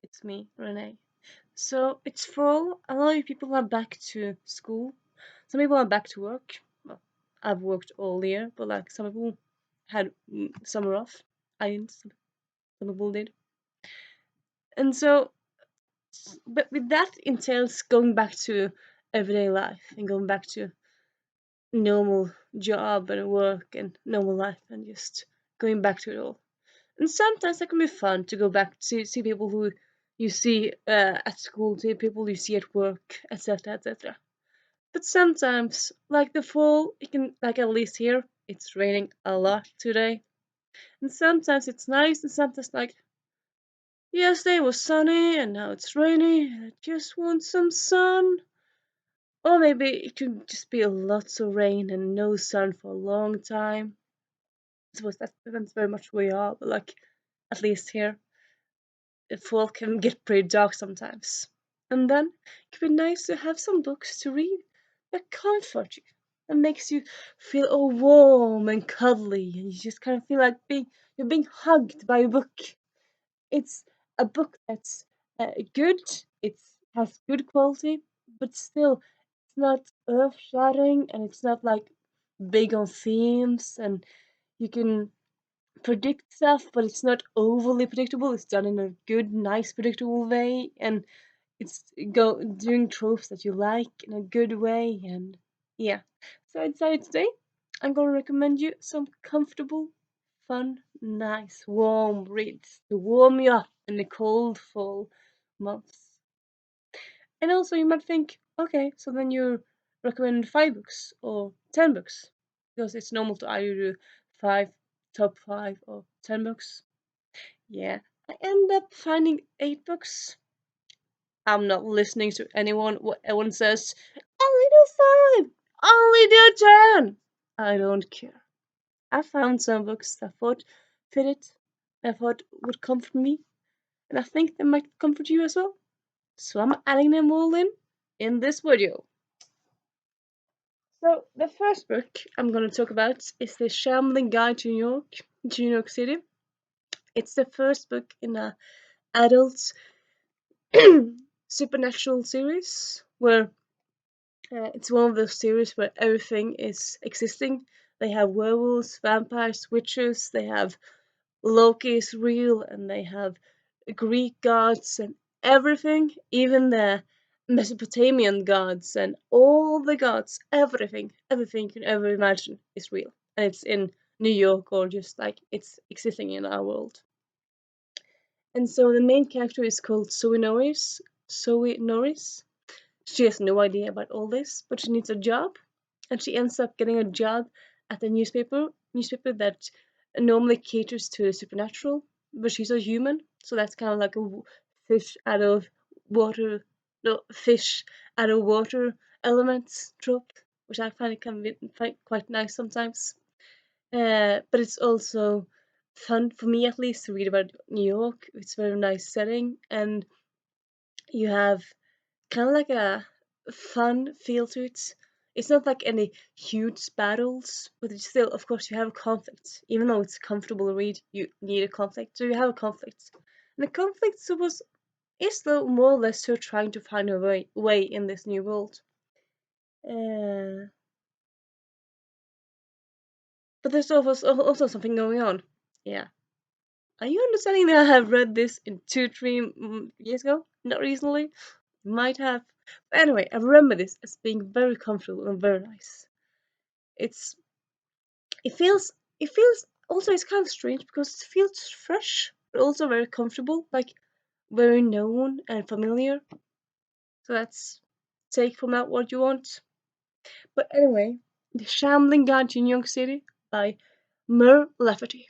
It's me, Renee. So it's fall. A lot of people are back to school. Some people are back to work. Well, I've worked all year, but like some people had summer off. I didn't. Some people did. And so, but with that entails going back to everyday life and going back to normal job and work and normal life and just going back to it all. And sometimes it can be fun to go back to see people who you see at school, see people you see at work, etc., etc. But sometimes, like the fall, it can, like at least here, it's raining a lot today. And sometimes it's nice, and sometimes like yesterday was sunny, and now it's rainy, and I just want some sun. Or maybe it could just be lots of rain and no sun for a long time. I suppose that depends very much where you are, but like at least here the fall can get pretty dark sometimes. And then it can be nice to have some books to read that comfort you, that makes you feel all warm and cuddly, and you just kind of feel like you're being hugged by a book. It's a book that's good. It has good quality, but still, it's not earth-shattering, and it's not like big on themes, and you can predict stuff, but it's not overly predictable. It's done in a good, nice, predictable way, and it's doing tropes that you like in a good way, and yeah. So I decided today I'm gonna recommend you some comfortable, fun, nice, warm reads to warm you up in the cold fall months. And also you might think, okay, so then you recommend 5 books or 10 books because it's normal to either do five top 5 or 10 books. Yeah, I end up finding 8 books. I'm not listening to anyone. What anyone says, only do 5, only do 10. I don't care. I found some books that I thought fitted, I thought would comfort me, and I think they might comfort you as well. So I'm adding them all in this video. So the first book I'm going to talk about is the Shambling Guide to New York City. It's the first book in a adult supernatural series where it's one of those series where everything is existing. They have werewolves, vampires, witches, they have Loki is real, and they have Greek gods and everything, even the Mesopotamian gods and all the gods, everything you can ever imagine is real. And it's in New York or just like it's existing in our world. And so the main character is called Zoe Norris. Zoe Norris. She has no idea about all this, but she needs a job, and she ends up getting a job at the newspaper that normally caters to the supernatural, but she's a human, so that's kind of like a fish out of water, no, fish out of water elements trope, which I find it can be quite nice sometimes. But it's also fun for me at least to read about New York. It's a very nice setting, and you have kind of like a fun feel to it. It's not like any huge battles, but it's still, of course, you have a conflict. Even though it's comfortable to read, you need a conflict. So you have a conflict. And the conflict is though more or less her trying to find her way in this new world. Uh, but there's also something going on. Yeah. Are you understanding that I have read this in 2, 3 years ago? Not recently. Might have. But anyway, I remember this as being very comfortable and very nice. It's it feels also it's kind of strange because it feels fresh but also very comfortable, like very known and familiar. So that's take from that what you want. But anyway, The Shambling Guide to New York City by Mer Lafferty.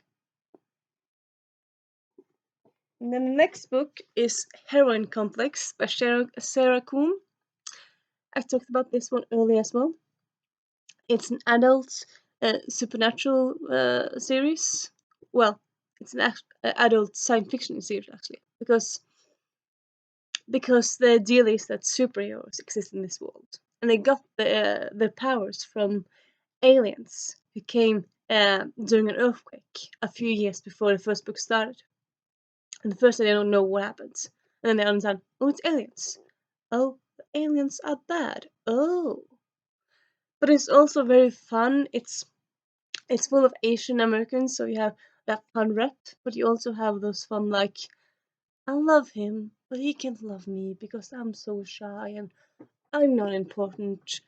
And then the next book is Heroin Complex by Sarah Kuhn. I talked about this one earlier as well. It's an adult supernatural series. Well, it's an adult science fiction series actually, because the deal is that superheroes exist in this world, and they got their powers from aliens who came during an earthquake a few years before the first book started. And the first they don't know what happened, and then they understand. Oh, it's aliens. Oh, the aliens are bad. Oh, but it's also very fun. It's full of Asian Americans, so you have that fun rep, but you also have those fun like I love him, but he can't love me because I'm so shy and I'm not important.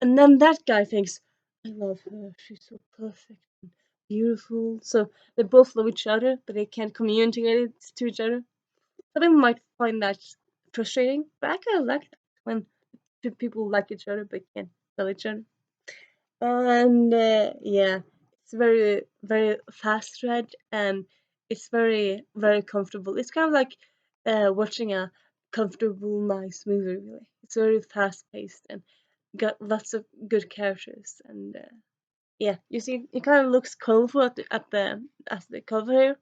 And then that guy thinks, I love her, she's so perfect and beautiful. So they both love each other, but they can't communicate it to each other. Some people might find that frustrating, but I kind of like that when two people like each other but can't tell each other. And yeah, it's very very fast read and it's very very comfortable. It's kind of like watching a comfortable nice movie. Really, it's very fast paced and got lots of good characters. And yeah, you see, it kind of looks colorful at the cover here,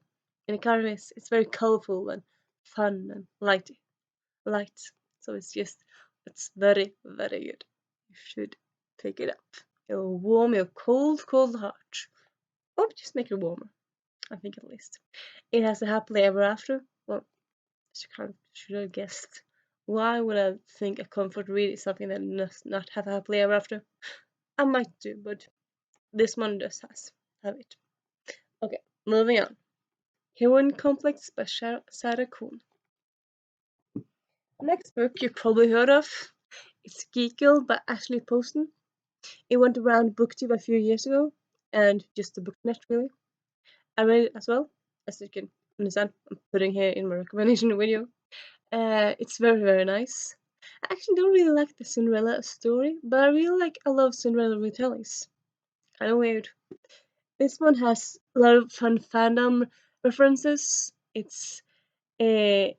and it kind of is. It's very colorful and fun and light. So it's very, very good. You should pick it up. It'll warm your cold, cold heart. Or just make it warmer, I think at least. It has a happily ever after. Well, you kind of should have guessed. Why would I think a comfort read is something that does not have a happily ever after? I might do, but this one does have it. Okay, moving on. Heroine Complex by Sarah Kuhn. Next book you probably heard of. It's Geek Girl by Ashley Poston. It went around BookTube a few years ago, and just the booknet really. I read it as well, as you can understand. I'm putting here in my recommendation video. It's very very nice. I actually don't really like the Cinderella story, but I really like a lot of Cinderella retellings. Kind of weird. This one has a lot of fun fandom references. It's very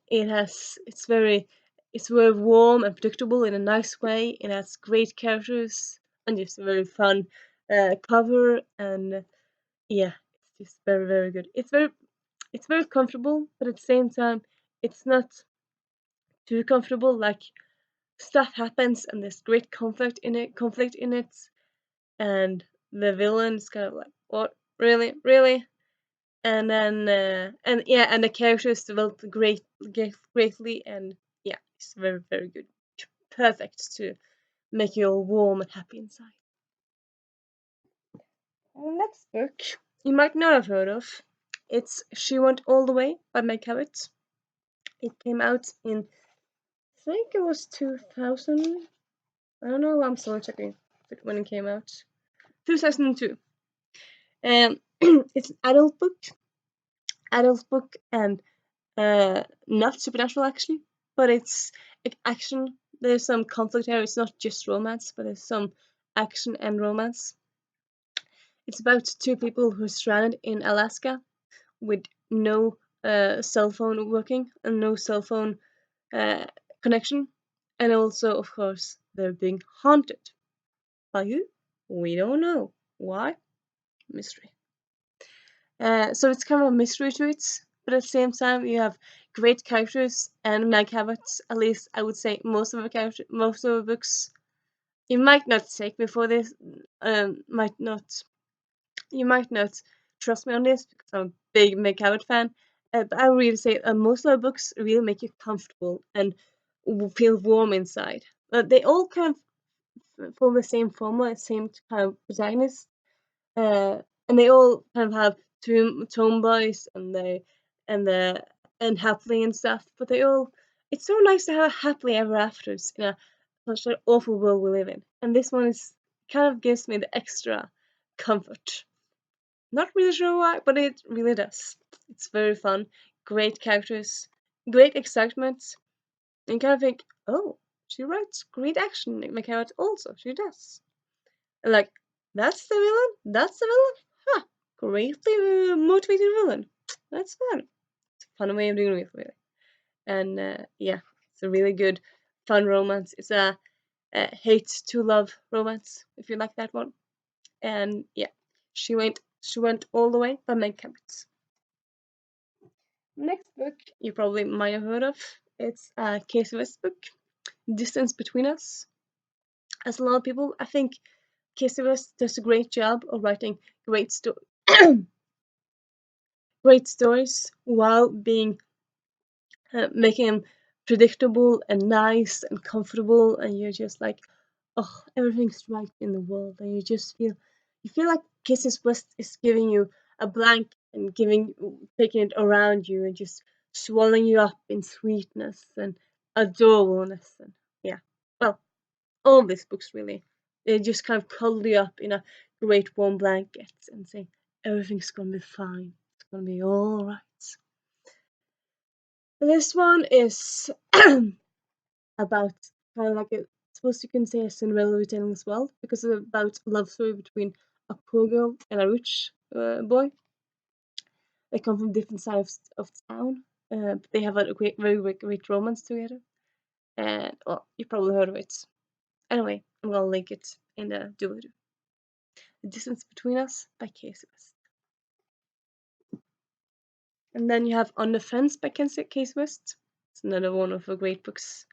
warm and predictable in a nice way. It has great characters and just a very fun cover and yeah, it's just very very good. It's very comfortable, but at the same time, it's not too comfortable. Like stuff happens and there's great conflict in it, and the villain is kind of like what really, and then and yeah, and the characters developed greatly, and yeah, it's very very good, perfect to make you all warm and happy inside. Next book you might not have heard of. It's She Went All the Way by Meg Cabot. It came out in I think it was 2000. I don't know. I'm still checking when it came out. 2002. Um, it's an adult book, and not supernatural actually, but it's like action. There's some conflict here. It's not just romance, but there's some action and romance. It's about two people who are stranded in Alaska with no cell phone working and no cell phone uh, connection, and also, of course, they're being haunted by who? We don't know. Why? Mystery. So it's kind of a mystery to it, but at the same time, you have great characters and Meg Cabot. At least I would say most of the books. You might not take me for this. Might not. You might not trust me on this because I'm a big Meg Cabot fan. But I really say most of the books really make you comfortable and feel warm inside. But they all kind of follow the same formula, same kind of protagonist. Uh, and they all kind of have tomboys and the and happily and stuff, but they all it's so nice to have happily ever afters in a such an awful world we live in. And this one is kind of gives me the extra comfort. Not really sure why, but it really does. It's very fun, great characters, great excitement, and you kind of think, oh, she writes great action in McCarrot also, she does. And like, that's the villain? That's the villain? Huh. Greatly motivated villain. That's fun. It's a fun way of doing it, really. And yeah, it's a really good, fun romance. It's a hate to love romance, if you like that one. And yeah, she went all the way by Meg Cabot. Next book you probably might have heard of. It's a Casey West book, Distance Between Us. As a lot of people, I think Casey West does a great job of writing great sto- great stories while being making them predictable and nice and comfortable, and you're just like, oh, everything's right in the world, and you feel like Kisses West is giving you a blanket and taking it around you and just swallowing you up in sweetness and adorableness, and yeah, well, all these books really, they just kind of cuddle you up in a great warm blanket and say everything's gonna be fine, it's gonna be all right. This one is about kind of like a, suppose you can say a Cinderella retelling as well, because it's about a love story between a poor girl and a rich boy. They come from different sides of town, but they have a very great romance together. And well, you probably heard of it. Anyway, I'm gonna link it in the doobly-doo. The Distance Between Us by Casey West. And then you have On the Fence by Casey West. It's another one of her great books.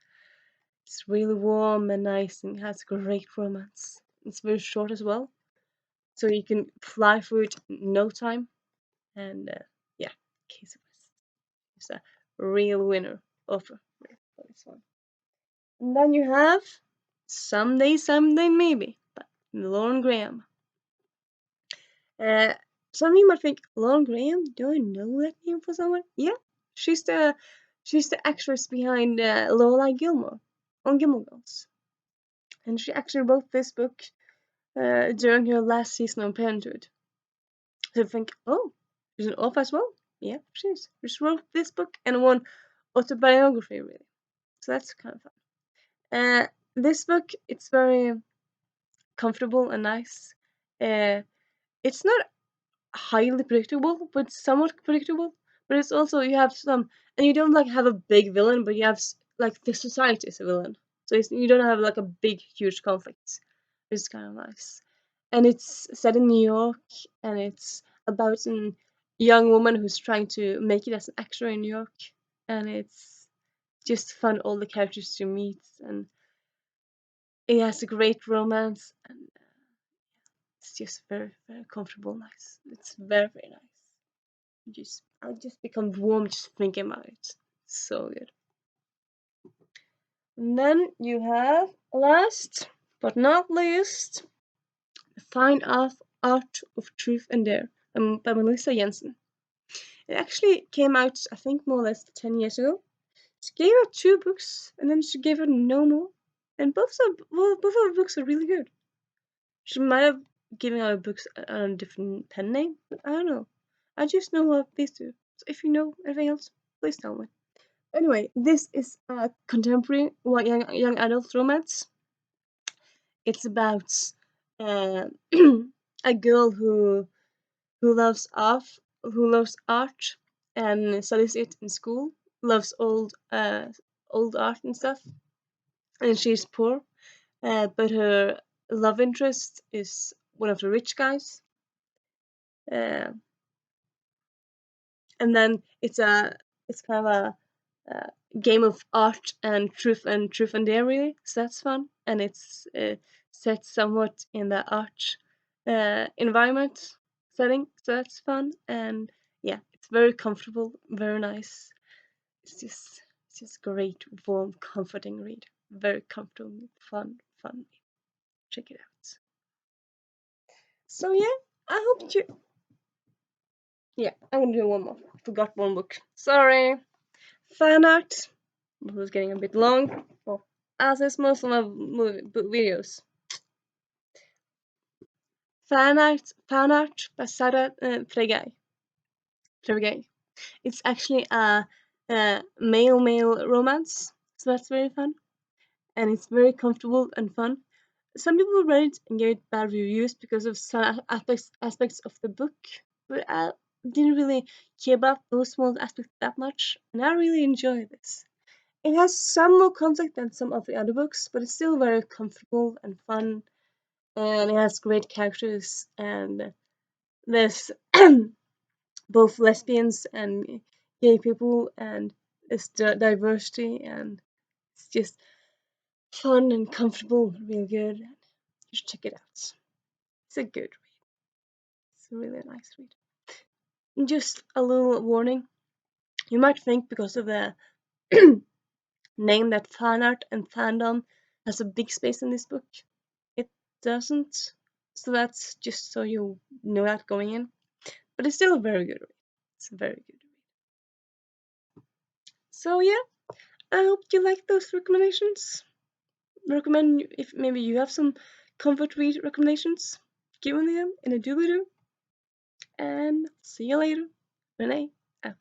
It's really warm and nice and has great romance. It's very short as well, so you can fly through it in no time. And yeah, Casey West is a real winner of this one. And then you have Someday, Someday Maybe by Lauren Graham. Uh, some of you might think, Lauren Graham, do I know that name for someone? Yeah, she's the actress behind Lola Gilmore on Gilmore Girls, and she actually wrote this book during her last season of Parenthood. So I think, oh, she's an author as well. Yeah, she is. She wrote this book and one autobiography, really. So that's kind of fun. This book, it's very comfortable and nice. It's not highly predictable, but somewhat predictable. But it's also, you have some, and you don't like have a big villain, but you have like the society is a villain. So you don't have like a big, huge conflict. It's kind of nice. And it's set in New York, and it's about a young woman who's trying to make it as an actor in New York. And it's just fun, all the characters she meets, and it has a great romance, and it's just very, very comfortable, nice. It's very, very nice. I just become warm just thinking about it. So good. And then you have, last but not least, The Fine Art of Truth and Dare by Melissa Jensen. It actually came out, I think, more or less 10 years ago. She gave out 2 books, and then she gave out no more. And both of the books are really good. She might have given out books under a different pen name, but I don't know. I just know of these 2. So if you know anything else, please tell me. Anyway, this is a contemporary young adult romance. It's about uh, a girl who loves art and studies it in school. Loves old art and stuff, and she's poor. But her love interest is one of the rich guys. Uh, and then it's kind of a game of art and truth and dare, really. So that's fun, and it's set somewhat in the art environment setting. So that's fun, and yeah, it's very comfortable, very nice. It's just great, warm, comforting read. Very comfortable, fun. Check it out. So yeah, I hope you. Yeah, I'm gonna do one more. Forgot one book. Sorry. Fan art. It was getting a bit long. Well, as is most of my videos. Fan art by Sarah Trevigai. It's actually a male romance, so that's very fun, and it's very comfortable and fun. Some people read it and gave it bad reviews because of some aspects of the book, but I didn't really care about those small aspects that much, and I really enjoy this. It has some more conflict than some of the other books, but it's still very comfortable and fun, and it has great characters, and there's both lesbians and gay people, and it's diversity, and it's just fun and comfortable, real good. You should check it out. It's a good read. It's a really nice read. And just a little warning: you might think because of the name that fan art and fandom has a big space in this book. It doesn't. So that's just so you know that going in. But it's still a very good read. It's a very good read. So yeah, I hope you like those recommendations. Recommend if maybe you have some comfort read recommendations. Give me them in a doobly doo. And see you later. Renee out.